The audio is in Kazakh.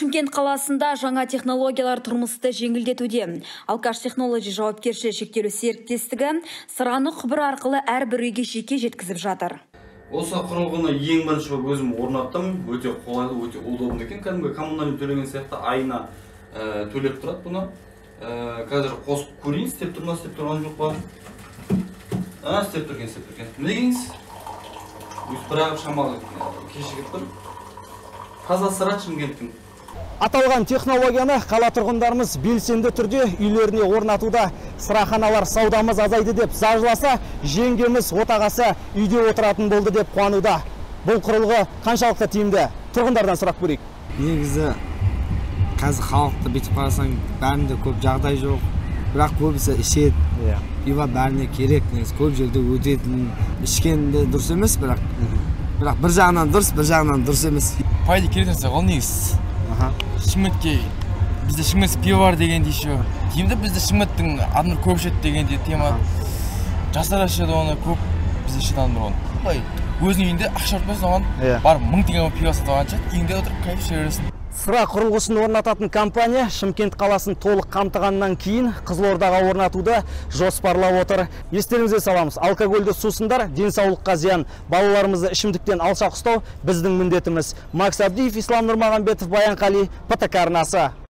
Шымкент қаласында жаңа технологиялар тұрмысты жеңілдетуде. Алкаш Технологи жауапкершілігі шектеулі серіктестігі сыраны құбыр арқылы әрбір үйге жеке жеткізіп жатыр. Осы құрылғыны ең бірінші өзім орнаттым. Өте қолайлы, өте удобный екен. Кәдімгі коммунальный төлеген сияқты айына төлеп тұрады бұны. Қазір қосып көрейін, істеп тұрмас, істеп тұрған жоқ па? Істеп тұрген. Мінегеңіз? Бірақ шамалы кешігіп тұр. Таза сыра Шымкенттің. Аталған технологияны қала тұрғындарымыз белсенді түрде үйлеріне орнатуда. Сыраханалар саудамыз азайды деп зажыласа, жеңгеміз отағасы үйде отыратын болды деп қуануда. Бұл құрылғы қаншалықты тиімді? Тұрғындардан сұрақ көрейік. Негізі қазір халықты бүйтіп қарасаң, бәрінде көп жағдай жоқ. Бірақ көбісі ішеді. Пива бәріне керек. Көп жерде өтетін, ішкенде дұрыс емес, бірақ бір жағынан дұрыс, бір жағынан дұрыс емес. Пайда керек нәрсе ол негіз. Шымкентке бізде Шымкент пиво бар дегенде еще. Тиімді бізде Шымкенттің адамдар көп ішеді дегенде тема. Жастар ішеді оны, көп бізде ішеді адамдар оны. Өзінің үйінде ақша ұтпайсың оған, бар 1000 теңге пиво сатып алғанша, үйіңде отырып кайф шересің. Сыра құрылғысын орнататын компания Шымкент қаласын толық қамтығаннан кейін Қызылордаға орнатуды жоспарлап отыр. Естеріңізге саламыз, алкогольді сусындар денсаулыққа зиян. Балаларымызды ішімдіктен алшақ ұстау біздің міндетіміз. Макс Абдиев, Ислам Нұрмағанбетов, Баян Қали, ПТК арнасы.